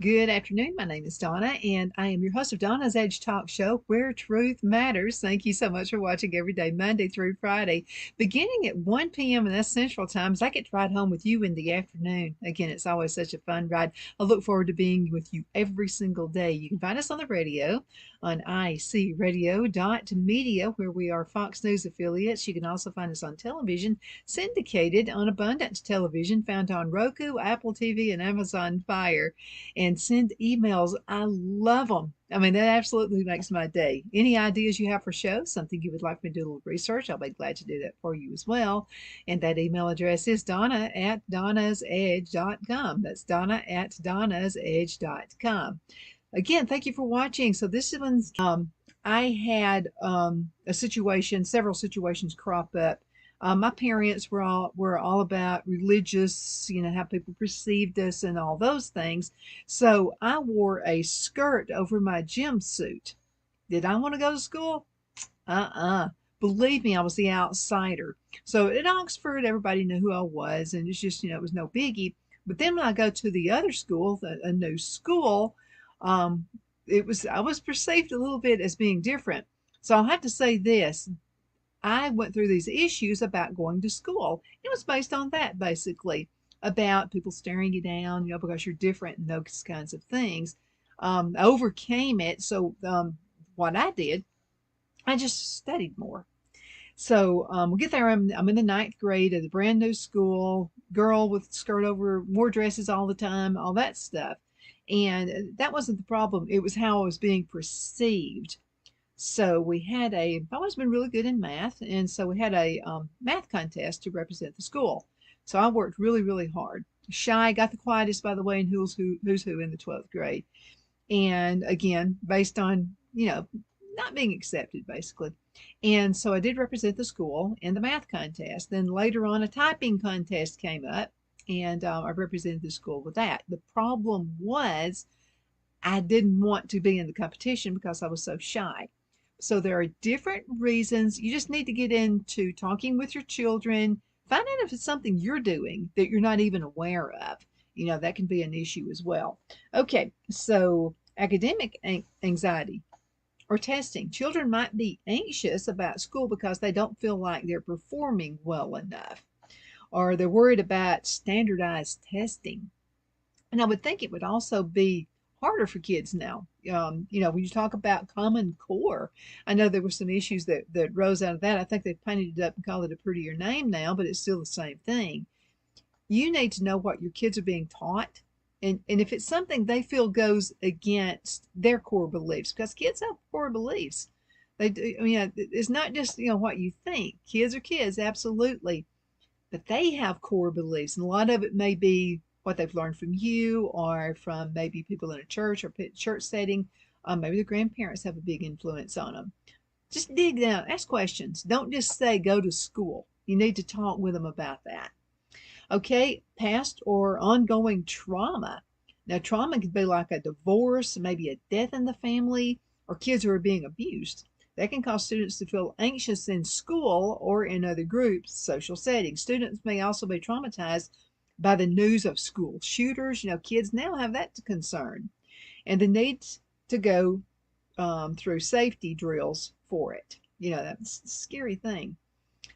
Good afternoon. My name is Donna, and I am your host of Donna's Edge Talk Show, where truth matters. Thank you so much for watching every day, Monday through Friday, beginning at 1 p.m. and that's Central Time. As I get to ride home with you in the afternoon. Again, it's always such a fun ride. I look forward to being with you every single day. You can find us on the radio on icradio.media, where we are Fox News affiliates. You can also find us on television, syndicated on Abundance Television, found on Roku, Apple TV, and Amazon Fire, and send emails. I love them. I mean, that absolutely makes my day. Any ideas you have for shows, something you would like me to do a little research, I'll be glad to do that for you as well. And that email address is donna@donnasedge.com. That's donna@donnasedge.com. Again, thank you for watching. So this one's, I had a situation, several situations crop up. My parents were all about religious, how people perceived us and all those things. So I wore a skirt over my gym suit. Did I want to go to school? Uh-uh. Believe me, I was the outsider. So at Oxford, everybody knew who I was, and it's just, it was no biggie. But then when I go to the other school, a new school, um, I was perceived a little bit as being different. So I'll have to say this. I went through these issues about going to school. It was based on that, basically, about people staring you down, because you're different and those kinds of things. I overcame it. So what I did, I just studied more. So we get there. I'm in the ninth grade at a brand new school, girl with skirt over, wore dresses all the time, all that stuff. And that wasn't the problem. It was how I was being perceived. So I've always been really good in math, and so we had a math contest to represent the school. So I worked really, really hard. Shy, got the quietest, by the way, in who's who in the 12th grade. And again, based on, not being accepted, basically. And so I did represent the school in the math contest. Then later on, a typing contest came up, and I represented the school with that. The problem was I didn't want to be in the competition because I was so shy. So there are different reasons. You just need to get into talking with your children, find out if it's something you're doing that you're not even aware of. That can be an issue as well. Okay, so academic anxiety or testing. Children might be anxious about school because they don't feel like they're performing well enough, or they're worried about standardized testing. And I would think it would also be harder for kids now. When you talk about Common Core, I know there were some issues that rose out of that. I think they've painted it up and called it a prettier name now, but it's still the same thing. You need to know what your kids are being taught. And if it's something they feel goes against their core beliefs, because kids have core beliefs. They do, it's not just, what you think. Kids are kids, absolutely. But they have core beliefs, and a lot of it may be what they've learned from you or from maybe people in a church or church setting. Maybe the grandparents have a big influence on them. Just dig down, ask questions. Don't just say go to school. You need to talk with them about that. Okay, past or ongoing trauma. Now, trauma could be like a divorce, maybe a death in the family, or kids who are being abused. That can cause students to feel anxious in school or in other groups, social settings. Students may also be traumatized by the news of school shooters. Kids now have that to concern, and the need to go through safety drills for it. That's a scary thing.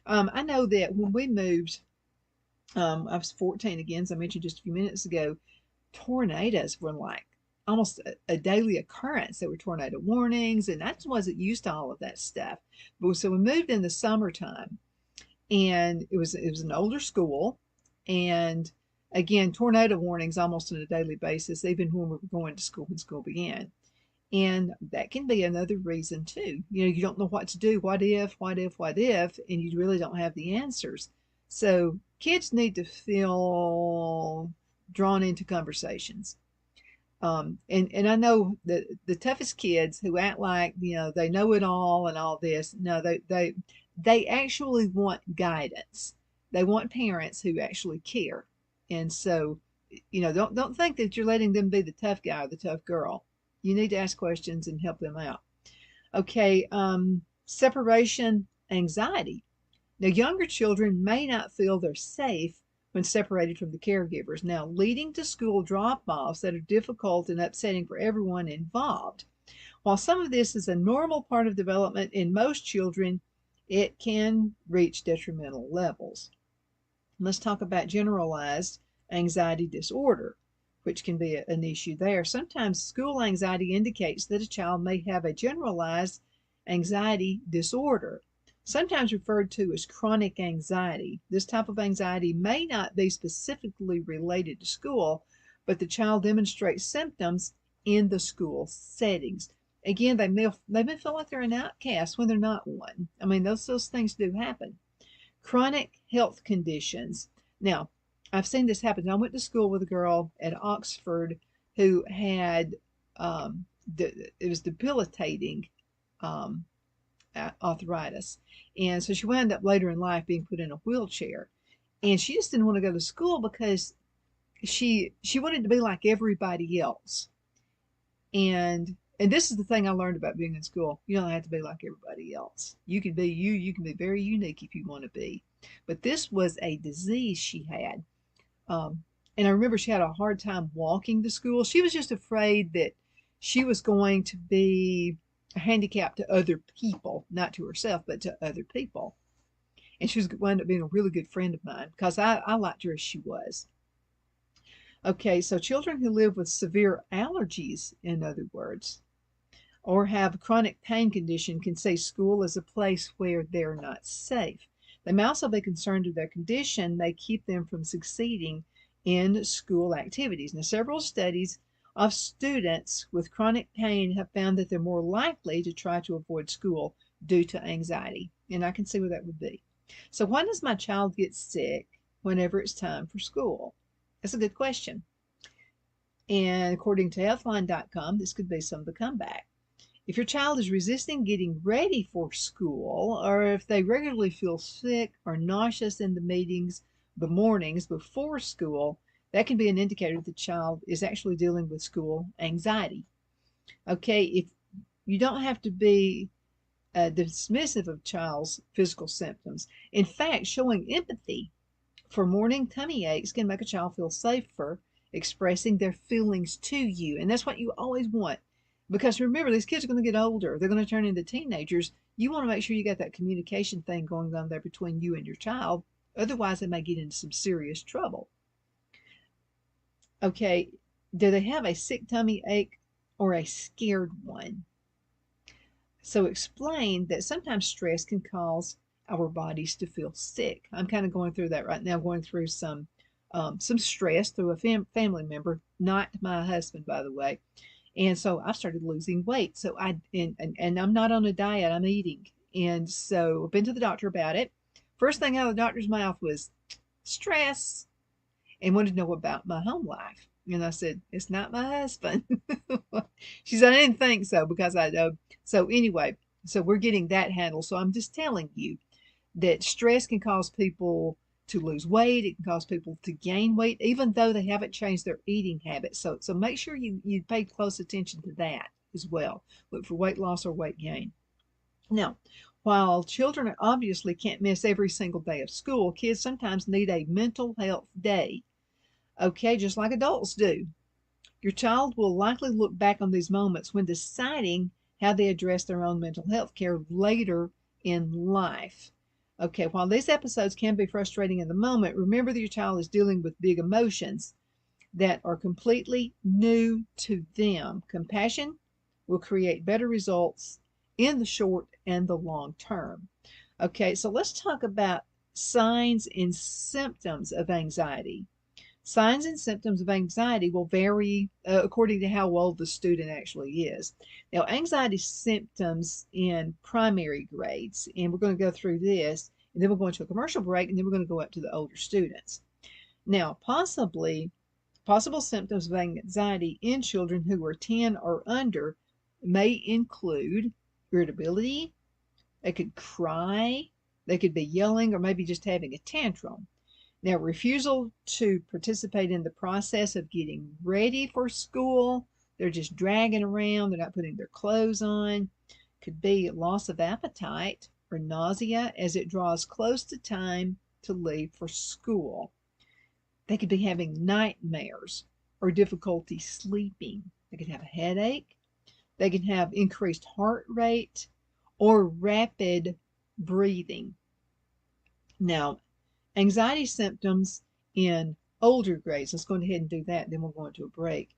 I know that when we moved, I was 14 again, as I mentioned just a few minutes ago. Tornadoes were like almost a daily occurrence. There were tornado warnings, and I just wasn't used to all of that stuff. But so we moved in the summertime, and it was an older school, and again, tornado warnings almost on a daily basis, even when we were going to school when school began. And that can be another reason too. You don't know what to do. What if, and you really don't have the answers. So kids need to feel drawn into conversations. And I know that the toughest kids who act like, they know it all and all this, no, they actually want guidance. They want parents who actually care. And so, don't think that you're letting them be the tough guy or the tough girl. You need to ask questions and help them out. Okay, separation anxiety. Now, younger children may not feel they're safe when separated from the caregivers. Now, leading to school drop-offs that are difficult and upsetting for everyone involved. While some of this is a normal part of development in most children, it can reach detrimental levels. Let's talk about generalized anxiety disorder, which can be an issue there. Sometimes school anxiety indicates that a child may have a generalized anxiety disorder, sometimes referred to as chronic anxiety. This type of anxiety may not be specifically related to school, but the child demonstrates symptoms in the school settings. Again, they may feel like they're an outcast when they're not one. I mean, those things do happen. Chronic health conditions. Now, I've seen this happen. I went to school with a girl at Oxford who had, it was debilitating um, arthritis. And so she wound up later in life being put in a wheelchair. And she just didn't want to go to school because she wanted to be like everybody else. And this is the thing I learned about being in school. You don't have to be like everybody else. You can be you. You can be very unique if you want to be. But this was a disease she had. And I remember she had a hard time walking to school. She was just afraid that she was going to be a handicap to other people, not to herself, but to other people. And she was wound up being a really good friend of mine because I liked her as she was. Okay, so children who live with severe allergies, in other words, or have a chronic pain condition can see school as a place where they're not safe. They may also be concerned with their condition may keep them from succeeding in school activities. Now, several studies of students with chronic pain have found that they're more likely to try to avoid school due to anxiety. And I can see where that would be. So why does my child get sick whenever it's time for school? That's a good question. And according to Healthline.com, this could be some of the comeback. If your child is resisting getting ready for school, or if they regularly feel sick or nauseous in the mornings before school, that can be an indicator that the child is actually dealing with school anxiety. Okay, if you don't have to be dismissive of child's physical symptoms. In fact, showing empathy for morning tummy aches can make a child feel safer expressing their feelings to you. And that's what you always want. Because remember, these kids are going to get older. They're going to turn into teenagers. You want to make sure you got that communication thing going on there between you and your child. Otherwise, they may get into some serious trouble. Okay, do they have a sick tummy ache or a scared one? So explain that sometimes stress can cause our bodies to feel sick. I'm kind of going through that right now, going through some stress through a family member, not my husband, by the way. And so I started losing weight. So and I'm not on a diet, I'm eating. And so I've been to the doctor about it. First thing out of the doctor's mouth was stress and wanted to know about my home life. And I said, it's not my husband. She said, I didn't think so because I know. So anyway, so we're getting that handled. So I'm just telling you that stress can cause people to lose weight. It can cause people to gain weight, even though they haven't changed their eating habits. So make sure you pay close attention to that as well. Look for weight loss or weight gain. Now, while children obviously can't miss every single day of school, kids sometimes need a mental health day. Okay, just like adults do. Your child will likely look back on these moments when deciding how they address their own mental health care later in life. Okay, while these episodes can be frustrating in the moment, remember that your child is dealing with big emotions that are completely new to them. Compassion will create better results in the short and the long term. Okay, so let's talk about signs and symptoms of anxiety. Signs and symptoms of anxiety will vary according to how old the student actually is. Now, anxiety symptoms in primary grades, and we're going to go through this, and then we're going to a commercial break, and then we're going to go up to the older students. Now, possible symptoms of anxiety in children who are 10 or under may include irritability, they could cry, they could be yelling, or maybe just having a tantrum. Now, refusal to participate in the process of getting ready for school, they're just dragging around, they're not putting their clothes on. Could be loss of appetite or nausea as it draws close to time to leave for school. They could be having nightmares or difficulty sleeping. They could have a headache. They can have increased heart rate or rapid breathing. Now, anxiety symptoms in older grades. Let's go ahead and do that, then we'll go into a break.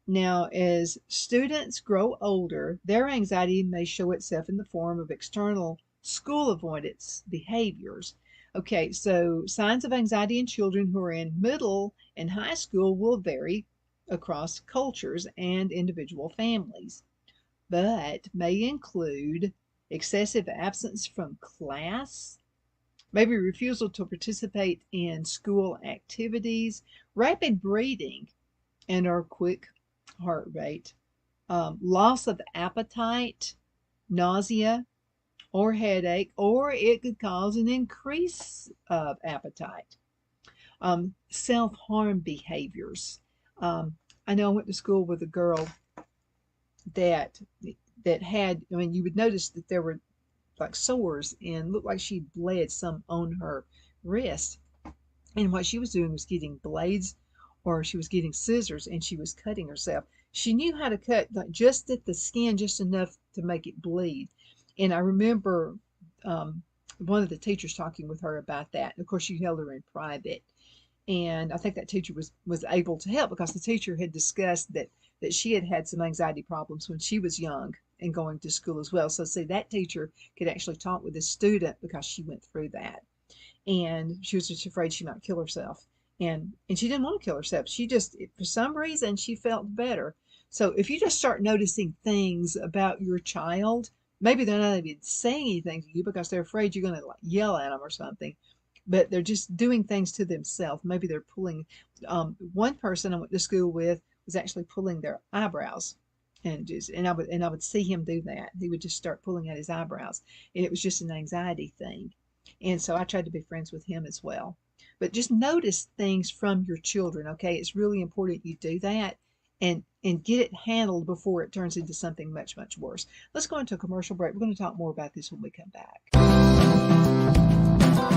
Now, as students grow older, their anxiety may show itself in the form of external school avoidance behaviors. Okay, so signs of anxiety in children who are in middle and high school will vary across cultures and individual families, but may include excessive absence from class, maybe refusal to participate in school activities, rapid breathing and or quick heart rate, loss of appetite, nausea, or headache, or it could cause an increase of appetite. Self-harm behaviors. I know I went to school with a girl that had, I mean, you would notice that there were like sores and looked like she bled some on her wrist. And what she was doing was getting blades, or she was getting scissors, and she was cutting herself. She knew how to cut like just at the skin, just enough to make it bleed. And I remember one of the teachers talking with her about that. And of course, she held her in private. And I think that teacher was able to help, because the teacher had discussed that she had had some anxiety problems when she was young and going to school as well. So see, that teacher could actually talk with this student because she went through that. And she was just afraid she might kill herself. And she didn't want to kill herself. She just, for some reason, she felt better. So if you just start noticing things about your child, maybe they're not even saying anything to you because they're afraid you're going to like yell at them or something, but they're just doing things to themselves. Maybe they're pulling, one person I went to school with was actually pulling their eyebrows. And I would see him do that. He would just start pulling at his eyebrows, and it was just an anxiety thing. And so I tried to be friends with him as well. But just notice things from your children, okay? It's really important you do that and get it handled before it turns into something much, much worse. Let's go into a commercial break. We're going to talk more about this when we come back.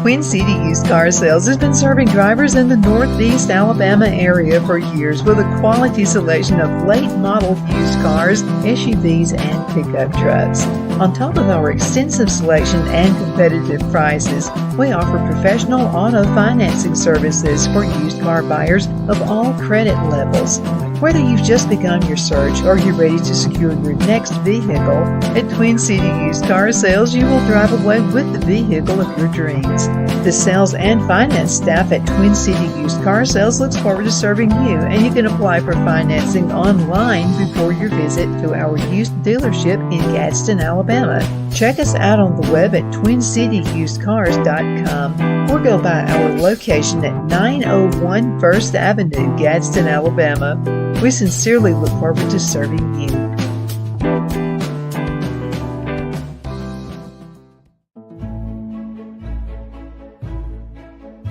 Twin City Used Car Sales has been serving drivers in the Northeast Alabama area for years with a quality selection of late model used cars, SUVs, and pickup trucks. On top of our extensive selection and competitive prices, we offer professional auto financing services for used car buyers of all credit levels. Whether you've just begun your search or you're ready to secure your next vehicle, at Twin City Used Car Sales, you will drive away with the vehicle of your dreams. The sales and finance staff at Twin City Used Car Sales looks forward to serving you, and you can apply for financing online before your visit to our used dealership in Gadsden, Alabama. Check us out on the web at twincityusedcars.com or go by our location at 901 First Avenue, Gadsden, Alabama. We sincerely look forward to serving you.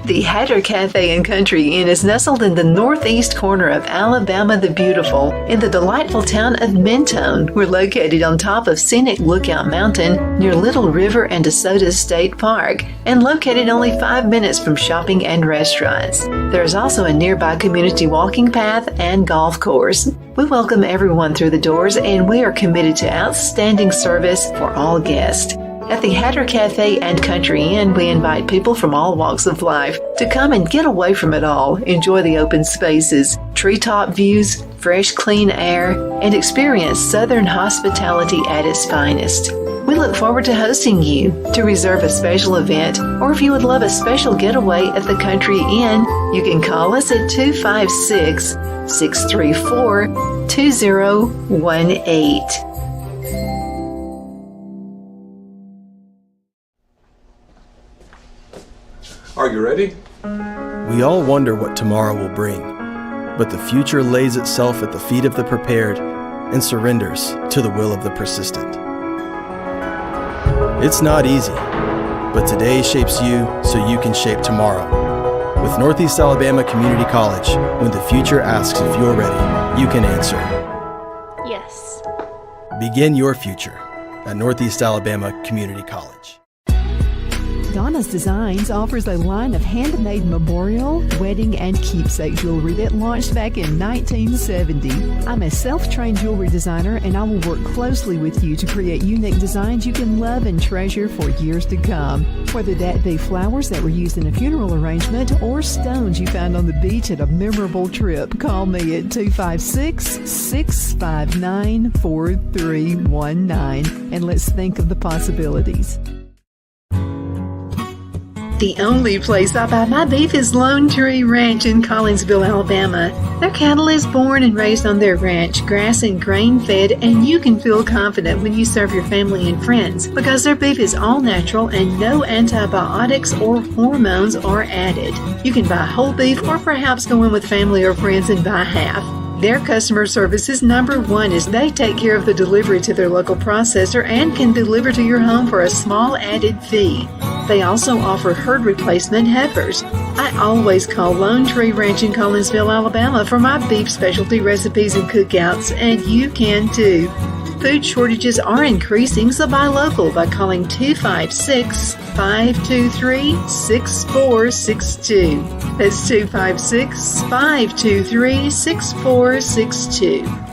The Hatter Cafe and Country Inn is nestled in the northeast corner of Alabama the Beautiful in the delightful town of Mentone. We're located on top of scenic Lookout Mountain near Little River and DeSoto State Park, and located only 5 minutes from shopping and restaurants. There is also a nearby community walking path and golf course. We welcome everyone through the doors, and we are committed to outstanding service for all guests. At the Hatter Cafe and Country Inn, we invite people from all walks of life to come and get away from it all, enjoy the open spaces, treetop views, fresh, clean air, and experience Southern hospitality at its finest. We look forward to hosting you. To reserve a special event, or if you would love a special getaway at the Country Inn, you can call us at 256-634-2018. Are you ready? We all wonder what tomorrow will bring, but the future lays itself at the feet of the prepared and surrenders to the will of the persistent. It's not easy, but today shapes you so you can shape tomorrow. With Northeast Alabama Community College, when the future asks if you're ready, you can answer yes. Begin your future at Northeast Alabama Community College. Donna's Designs offers a line of handmade memorial, wedding, and keepsake jewelry that launched back in 1970. I'm a self-trained jewelry designer, and I will work closely with you to create unique designs you can love and treasure for years to come. Whether that be flowers that were used in a funeral arrangement or stones you found on the beach at a memorable trip, call me at 256-659-4319 and let's think of the possibilities. The only place I buy my beef is Lone Tree Ranch in Collinsville, Alabama. Their cattle is born and raised on their ranch, grass and grain fed, and you can feel confident when you serve your family and friends because their beef is all natural and no antibiotics or hormones are added. You can buy whole beef or perhaps go in with family or friends and buy half. Their customer service is number one as they take care of the delivery to their local processor and can deliver to your home for a small added fee. They also offer herd replacement heifers. I always call Lone Tree Ranch in Collinsville, Alabama for my beef specialty recipes and cookouts, and you can too. Food shortages are increasing, so buy local by calling 256-523-6462. That's 256-523-6462.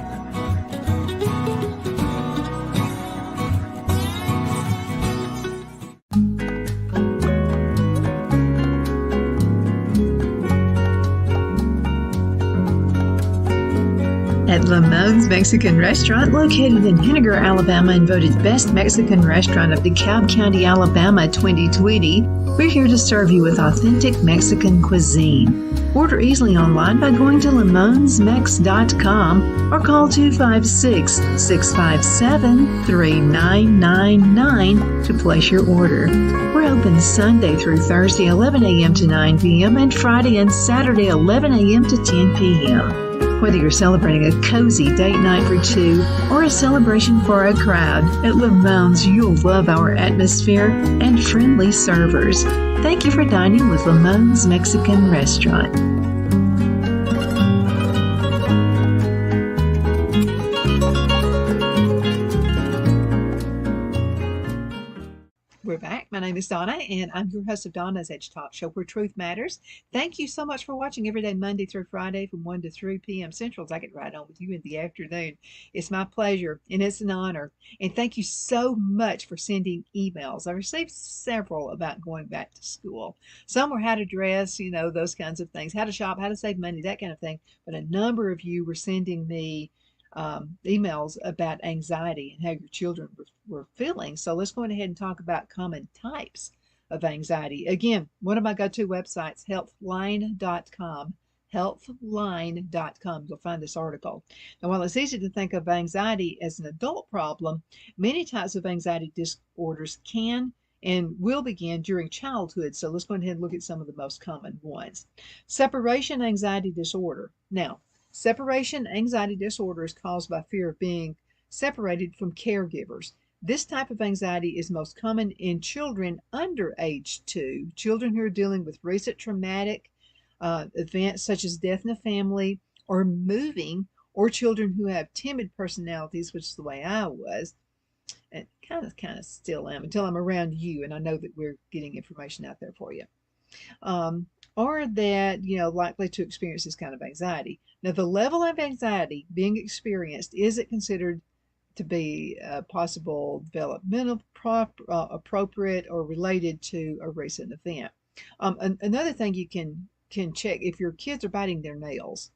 At Lamone's Mexican Restaurant, located in Henniger, Alabama, and voted Best Mexican Restaurant of DeKalb County, Alabama 2020, we're here to serve you with authentic Mexican cuisine. Order easily online by going to lamonsmex.com or call 256-657-3999 to place your order. We're open Sunday through Thursday, 11 a.m. to 9 p.m., and Friday and Saturday, 11 a.m. to 10 p.m. Whether you're celebrating a cozy date night for two or a celebration for a crowd, at Lamone's you'll love our atmosphere and friendly servers. Thank you for dining with Lamone's Mexican Restaurant. We're back. My name is Donna, and I'm your host of Donna's Edge Talk Show, where truth matters. Thank you so much for watching every day, Monday through Friday from 1 to 3 p.m. Central. I get right on with you in the afternoon. It's my pleasure, and it's an honor. And thank you so much for sending emails. I received several about going back to school. Some were how to dress, those kinds of things, how to shop, how to save money, that kind of thing. But a number of you were sending me emails about anxiety and how your children were feeling. So let's go ahead and talk about common types of anxiety. Again, one of my go-to websites, healthline.com. Healthline.com. You'll find this article. Now, while it's easy to think of anxiety as an adult problem, many types of anxiety disorders can and will begin during childhood. So let's go ahead and look at some of the most common ones. Separation anxiety disorder. Now, separation anxiety disorder is caused by fear of being separated from caregivers. This type of anxiety is most common in children under age 2, children who are dealing with recent traumatic events such as death in the family or moving, or children who have timid personalities, which is the way I was, and kind of still am until I'm around you and I know that we're getting information out there for you. Or that, likely to experience this kind of anxiety. Now, the level of anxiety being experienced, is it considered to be possible developmental, appropriate, or related to a recent event? Another thing you can check, if your kids are biting their nails.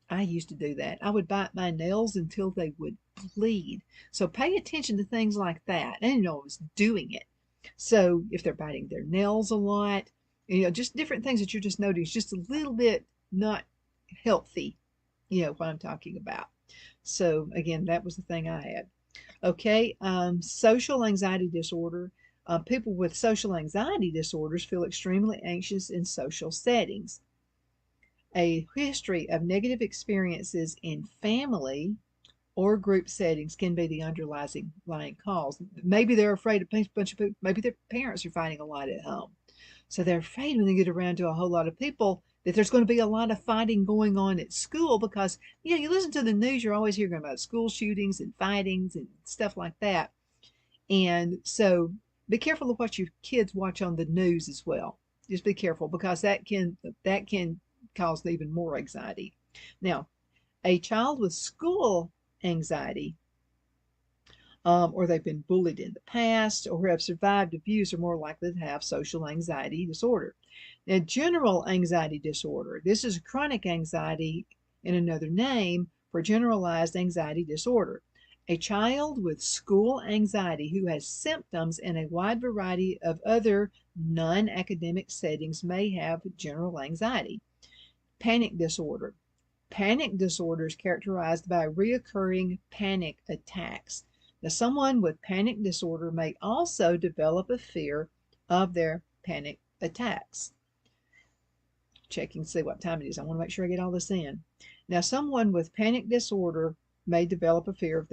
I used to do that. I would bite my nails until they would bleed. So pay attention to things like that. I didn't know I was doing it. So if they're biting their nails a lot, just different things that you're just noticing, just a little bit not healthy, what I'm talking about. So again, that was the thing I had. Okay, social anxiety disorder. People with social anxiety disorders feel extremely anxious in social settings. A history of negative experiences in family or group settings can be the underlying cause. Maybe they're afraid of a bunch of people. Maybe their parents are fighting a lot at home. So they're afraid when they get around to a whole lot of people that there's going to be a lot of fighting going on at school because, you listen to the news, you're always hearing about school shootings and fightings and stuff like that. And so Be careful of what your kids watch on the news as well. Just be careful because that can cause even more anxiety. Now, a child with school anxiety, or they've been bullied in the past, or have survived abuse, are more likely to have social anxiety disorder. Now, general anxiety disorder, this is chronic anxiety in another name for generalized anxiety disorder. A child with school anxiety who has symptoms in a wide variety of other non academic settings may have general anxiety. Panic disorder. Panic disorder is characterized by recurring panic attacks. Now, someone with panic disorder may also develop a fear of their panic attacks. Checking to see what time it is. I want to make sure I get all this in. Now, someone with panic disorder may develop a fear of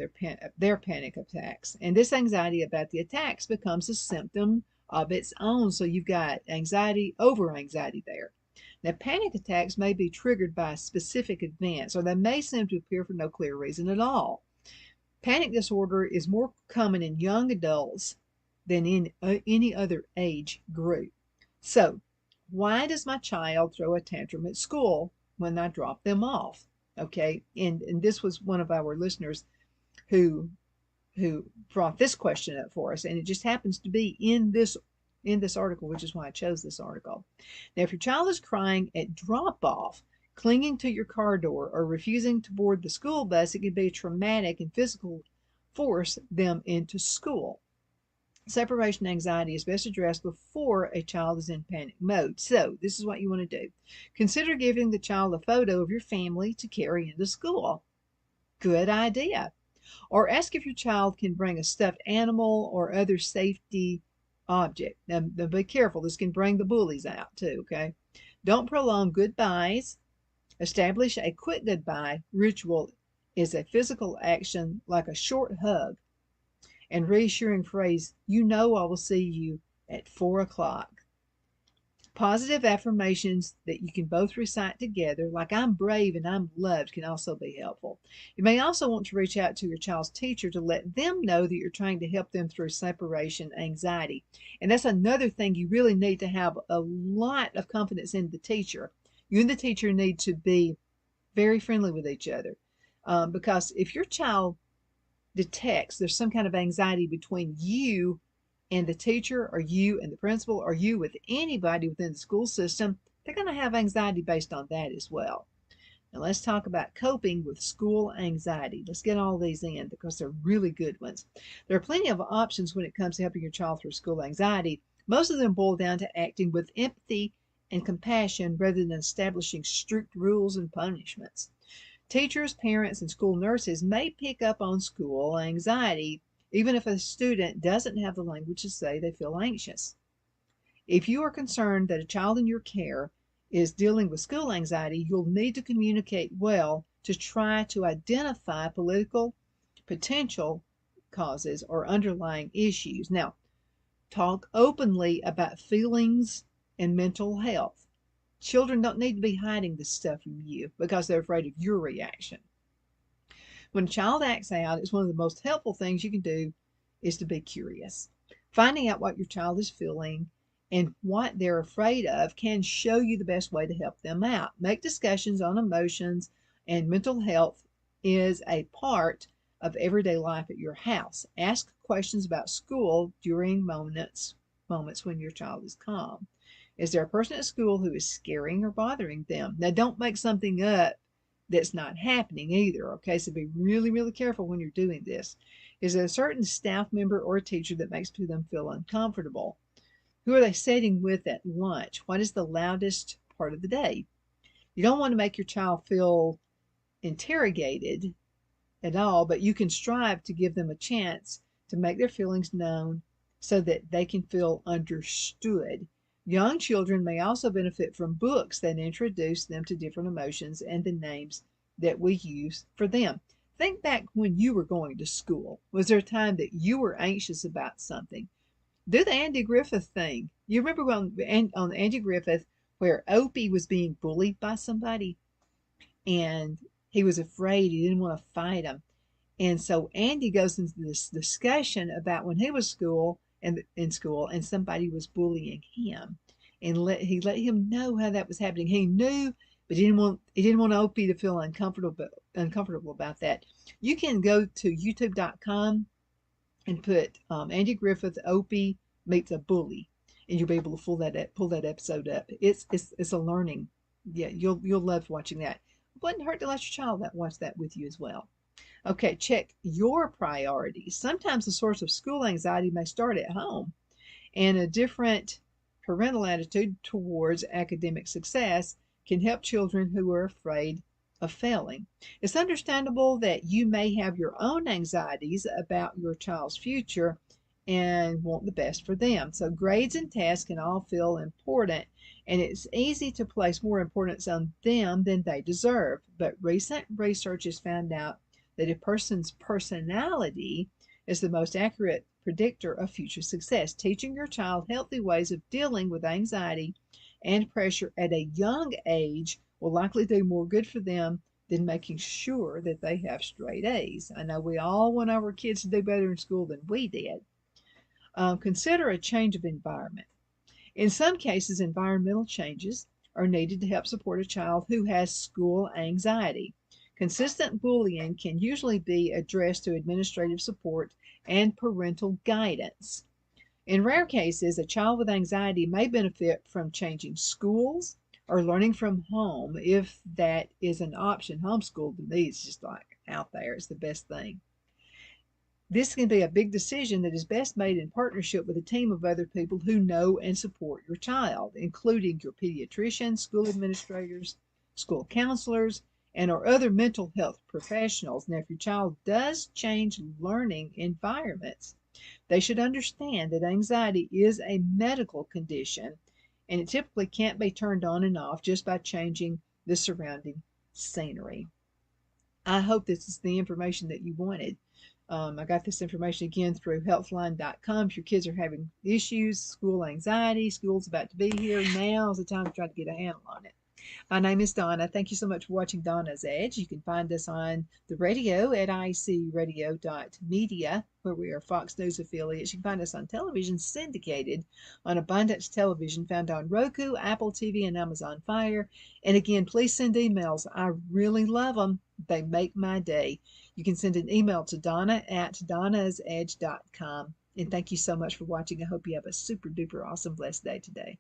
their panic attacks. And this anxiety about the attacks becomes a symptom of its own. So you've got anxiety over anxiety there. Now, panic attacks may be triggered by specific events, or they may seem to appear for no clear reason at all. Panic disorder is more common in young adults than in any other age group. So, why does my child throw a tantrum at school when I drop them off? Okay, and this was one of our listeners who brought this question up for us, and it just happens to be in this article, which is why I chose this article. Now, if your child is crying at drop off, clinging to your car door, or refusing to board the school bus, it can be traumatic and physical force them into school. Separation anxiety is best addressed before a child is in panic mode. So, this is what you want to do. Consider giving the child a photo of your family to carry into school. Good idea. Or ask if your child can bring a stuffed animal or other safety object. Now, be careful. This can bring the bullies out too, okay? Don't prolong goodbyes. Establish a quick goodbye ritual is a physical action like a short hug and reassuring phrase, you know I will see you at 4 o'clock. Positive affirmations that you can both recite together, like I'm brave and I'm loved, can also be helpful. You may also want to reach out to your child's teacher to let them know that you're trying to help them through separation anxiety. And that's another thing, you really need to have a lot of confidence in the teacher. You and the teacher need to be very friendly with each other. Because if your child detects there's some kind of anxiety between you and the teacher, or you and the principal, or you with anybody within the school system, they're going to have anxiety based on that as well. Now let's talk about coping with school anxiety. Let's get all these in because they're really good ones. There are plenty of options when it comes to helping your child through school anxiety. Most of them boil down to acting with empathy and compassion rather than establishing strict rules and punishments. Teachers, parents, and school nurses may pick up on school anxiety even if a student doesn't have the language to say they feel anxious. If you are concerned that a child in your care is dealing with school anxiety, you'll need to communicate well to try to identify potential causes or underlying issues. Now, talk openly about feelings and mental health. Children don't need to be hiding this stuff from you because they're afraid of your reaction. When a child acts out, it's one of the most helpful things you can do is to be curious. Finding out what your child is feeling and what they're afraid of can show you the best way to help them out. Make discussions on emotions and mental health is a part of everyday life at your house. Ask questions about school during moments when your child is calm. Is there a person at school who is scaring or bothering them? Now, don't make something up that's not happening either, okay? So be really, really careful when you're doing this. Is there a certain staff member or a teacher that makes them feel uncomfortable? Who are they sitting with at lunch? What is the loudest part of the day? You don't want to make your child feel interrogated at all, but you can strive to give them a chance to make their feelings known so that they can feel understood. Young children may also benefit from books that introduce them to different emotions and the names that we use for them. Think back when you were going to school. Was there a time that you were anxious about something? Do the Andy Griffith thing. You remember on Andy Griffith where Opie was being bullied by somebody and he was afraid, he didn't want to fight him. And so Andy goes into this discussion about when he was in school in school, and somebody was bullying him, and he let him know how that was happening. He knew, but he didn't want Opie to feel uncomfortable about that. You can go to youtube.com and put Andy Griffith Opie meets a bully, and you'll be able to pull that episode up. It's a learning. Yeah, you'll love watching that. It wouldn't hurt to let your child watch that with you as well. Okay, check your priorities. Sometimes the source of school anxiety may start at home, and a different parental attitude towards academic success can help children who are afraid of failing. It's understandable that you may have your own anxieties about your child's future and want the best for them. So, grades and tests can all feel important, and it's easy to place more importance on them than they deserve. But recent research has found out that a person's personality is the most accurate predictor of future success. Teaching your child healthy ways of dealing with anxiety and pressure at a young age will likely do more good for them than making sure that they have straight A's. I know we all want our kids to do better in school than we did. Consider a change of environment. In some cases, environmental changes are needed to help support a child who has school anxiety. Consistent bullying can usually be addressed through administrative support and parental guidance. In rare cases, a child with anxiety may benefit from changing schools or learning from home if that is an option. Homeschool to me is just like out there, it's the best thing. This can be a big decision that is best made in partnership with a team of other people who know and support your child, including your pediatrician, school administrators, school counselors, and or other mental health professionals. Now, if your child does change learning environments, they should understand that anxiety is a medical condition, and it typically can't be turned on and off just by changing the surrounding scenery. I hope this is the information that you wanted. I got this information again through healthline.com. If your kids are having issues, school anxiety, school's about to be here, now is the time to try to get a handle on it. My name is Donna. Thank you so much for watching Donna's Edge. You can find us on the radio at icradio.media, where we are Fox News affiliates. You can find us on television syndicated on Abundance Television, found on Roku, Apple TV, and Amazon Fire. And again, please send emails. I really love them. They make my day. You can send an email to Donna at donnasedge.com. And thank you so much for watching. I hope you have a super duper awesome blessed day today.